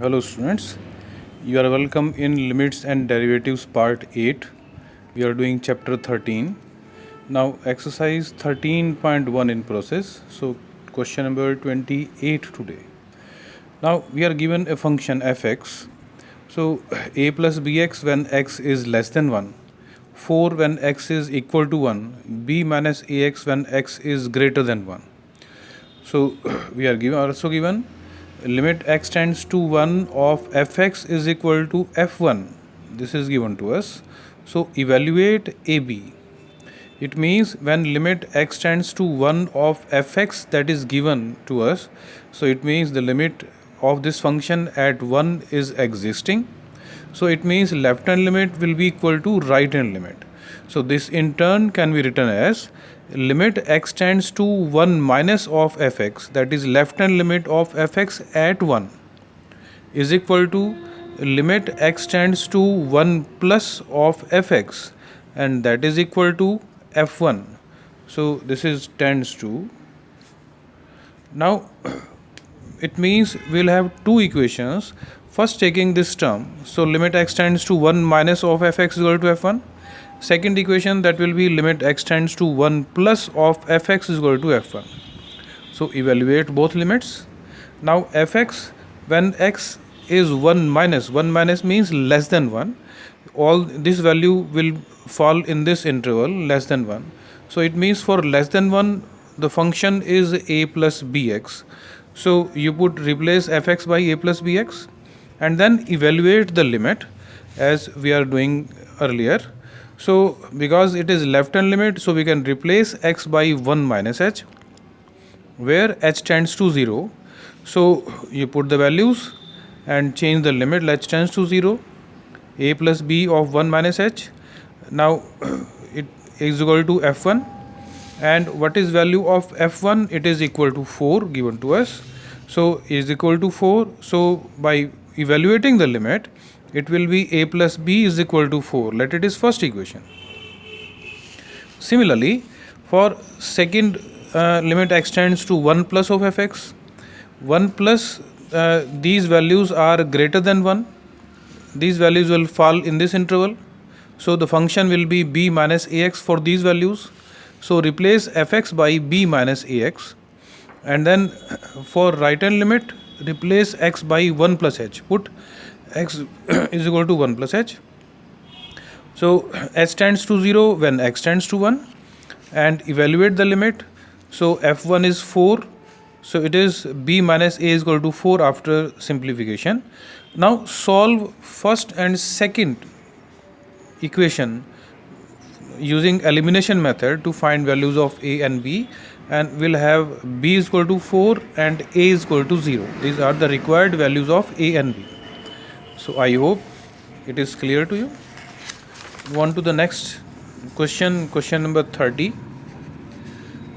Hello students, you are welcome in Limits and Derivatives Part 8. We are doing chapter 13. Now exercise 13.1 in process. So question number 28 today. Now we are given a function fx. So a plus bx when x is less than 1, 4 when x is equal to 1, b minus ax when x is greater than 1. So we are also given limit x tends to 1 of fx is equal to f1. This is given to us. So evaluate AB. It means when limit x tends to 1 of fx that is given to us, so it means the limit of this function at 1 is existing. So it means left hand limit will be equal to right hand limit. So this in turn can be written as limit x tends to 1 minus of fx, that is left hand limit of fx at 1, is equal to limit x tends to 1 plus of fx, and that is equal to f1. So this is tends to. Now it means we'll have two equations. First taking this term, so limit x tends to 1 minus of fx is equal to f1. Second equation, that will be limit x tends to 1 plus of fx is equal to f1. So evaluate both limits. Now fx when x is 1 minus means less than 1, all this value will fall in this interval less than 1. So it means for less than 1 the function is a plus bx. So you put replace fx by a plus bx and then evaluate the limit as we are doing earlier. So because it is left hand limit, so we can replace x by 1 minus h, where h tends to 0. So you put the values and change the limit. H tends to 0, a plus b of 1 minus h. Now it is equal to f1, and what is value of f1? It is equal to 4 given to us. So is equal to 4. So by evaluating the limit, it will be a plus b is equal to 4. Let it is first equation. Similarly, for second limit x tends to 1 plus of fx, 1 plus these values are greater than 1. These values will fall in this interval. So the function will be b minus ax for these values. So replace fx by b minus ax, and then for right hand limit replace x by 1 plus h. Put x is equal to 1 plus h. So h tends to 0 when x tends to 1, and evaluate the limit. So f1 is 4. So it is b minus a is equal to 4 after simplification. Now solve first and second equation using elimination method to find values of a and b, and we'll have b is equal to 4 and a is equal to 0. These are the required values of a and b. So I hope it is clear to you. Move on to the next question number 30.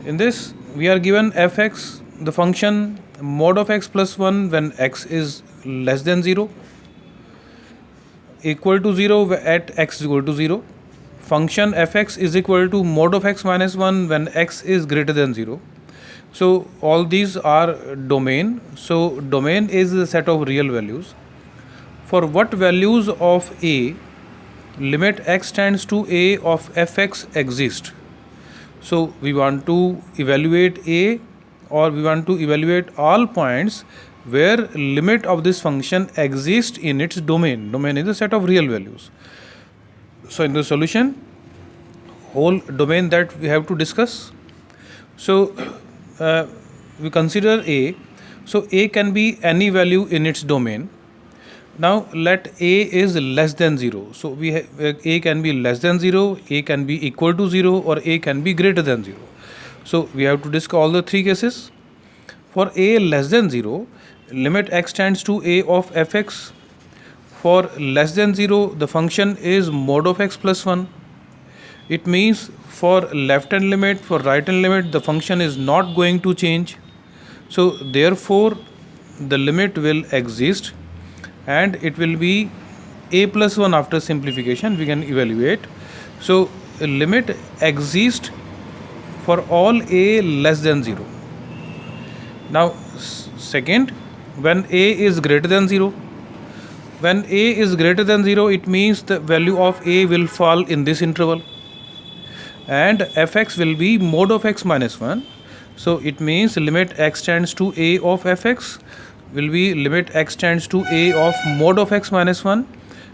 In this we are given fx, the function mod of x plus 1 when x is less than 0, equal to 0 at x is equal to 0. Function fx is equal to mod of x minus 1 when x is greater than 0. So all these are domain. So domain is the set of real values. For what values of a limit x tends to a of fx exist? So we want to evaluate a, or we want to evaluate all points where limit of this function exists in its domain. Domain is a set of real values. So in the solution, whole domain that we have to discuss. So we consider a. So a can be any value in its domain. Now let a is less than 0. So we a can be less than 0, a can be equal to 0, or a can be greater than 0. So we have to discuss all the three cases. For a less than 0, limit x tends to a of fx. For less than 0, the function is mod of x plus 1. It means for left hand limit, for right hand limit, the function is not going to change. So therefore the limit will exist, and it will be a plus 1 after simplification we can evaluate. So limit exists for all a less than 0. Now second, when a is greater than 0, When a is greater than 0, it means the value of a will fall in this interval, and fx will be mod of x minus 1. So it means limit x tends to a of fx will be limit x tends to a of mod of x minus 1.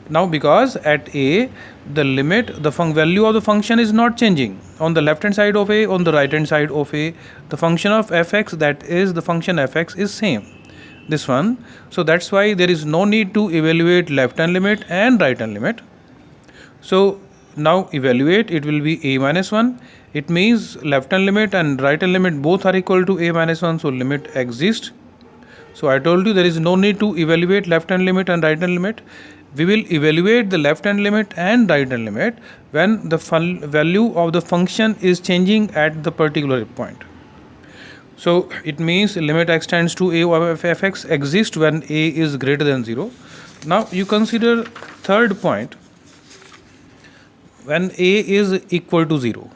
Now because at a the limit the value of the function is not changing on the left hand side of a, on the right hand side of a, the function of fx, that is the function fx, is same, this one. So that's why there is no need to evaluate left hand limit and right hand limit. So now evaluate, it will be a minus 1. It means left hand limit and right hand limit both are equal to a minus 1, so limit exists. So I told you there is no need to evaluate left hand limit and right hand limit. We will evaluate the left hand limit and right hand limit when the value of the function is changing at the particular point. So it means limit x tends to a of fx exists when a is greater than 0. Now you consider third point, when a is equal to 0.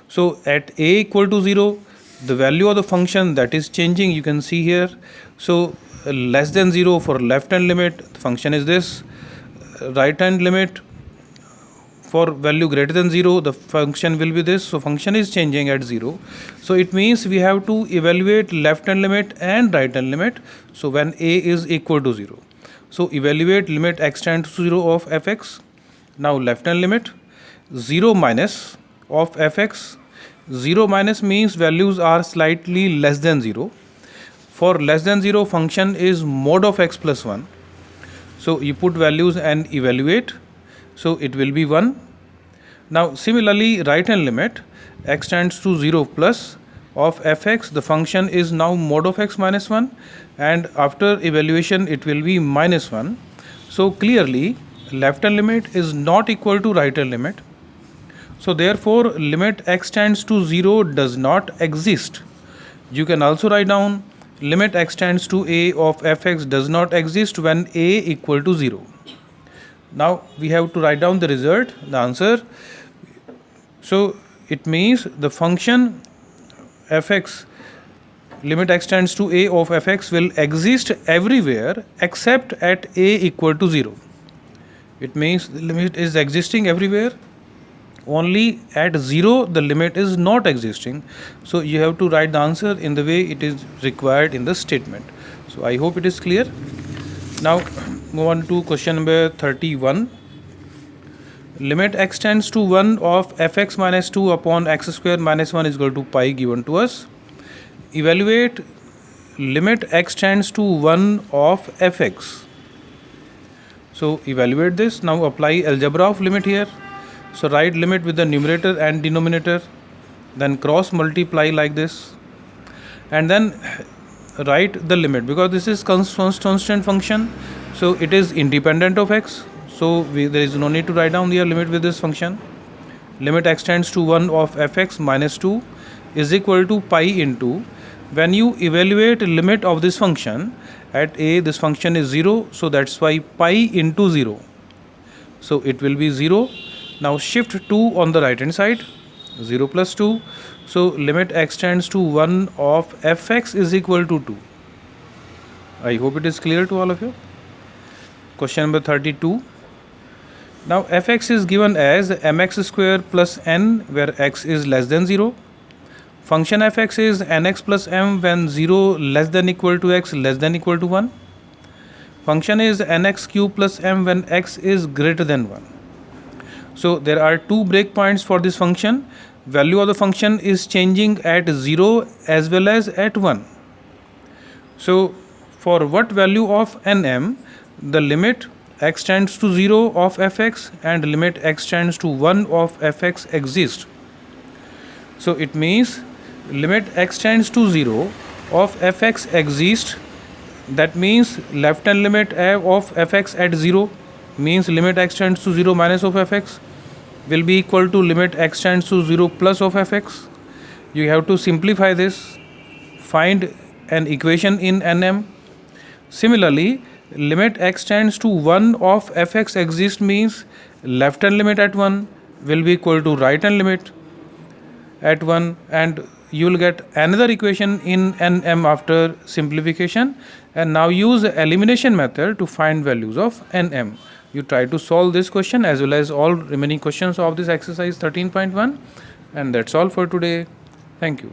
So at a equal to 0, the value of the function that is changing, you can see here. So less than 0 for left hand limit, the function is this. Right hand limit for value greater than 0, the function will be this. So function is changing at 0. So it means we have to evaluate left hand limit and right hand limit. So when a is equal to 0, so evaluate limit x tends to 0 of fx. Now left hand limit 0 minus of fx. 0 minus means values are slightly less than 0. For less than 0, function is mod of x plus 1. So you put values and evaluate. So it will be 1. Now similarly, right hand limit x tends to 0 plus of fx, the function is now mod of x minus 1, and after evaluation it will be minus 1. So clearly left hand limit is not equal to right hand limit. So therefore limit x tends to 0 does not exist. You can also write down limit x tends to a of fx does not exist when a equal to 0. Now we have to write down the result, the answer. So it means the function fx, limit x tends to a of fx, will exist everywhere except at a equal to 0. It means the limit is existing everywhere, only at 0 the limit is not existing. So you have to write the answer in the way it is required in the statement. So I hope it is clear. Now move on to question number 31. Limit x tends to 1 of fx minus 2 upon x square minus 1 is equal to pi given to us. Evaluate limit x tends to 1 of fx. So evaluate this. Now apply algebra of limit here. So write limit with the numerator and denominator, then cross multiply like this, and then write the limit. Because this is constant function, so it is independent of x. So there is no need to write down the limit with this function. Limit x tends to 1 of fx minus 2 is equal to pi into, when you evaluate limit of this function at a, this function is 0, so that's why pi into 0. So it will be 0. Now shift 2 on the right hand side, 0 plus 2. So limit x tends to 1 of fx is equal to 2. I hope it is clear to all of you. Question number 32. Now fx is given as mx square plus n where x is less than 0. Function fx is nx plus m when 0 less than equal to x less than equal to 1. Function is nx cube plus m when x is greater than 1. So there are two breakpoints for this function. Value of the function is changing at 0 as well as at 1. So for what value of nm, the limit x tends to 0 of fx and limit x tends to 1 of fx exist. So it means limit x tends to 0 of fx exist. That means left hand limit of fx at 0 means limit x tends to 0 minus of fx will be equal to limit x tends to 0 plus of fx. You have to simplify this, find an equation in nm. Similarly, limit x tends to 1 of fx exist means left hand limit at 1 will be equal to right hand limit at 1, and you will get another equation in nm after simplification. And now use the elimination method to find values of nm. You try to solve this question as well as all remaining questions of this exercise 13.1. And that's all for today. Thank you.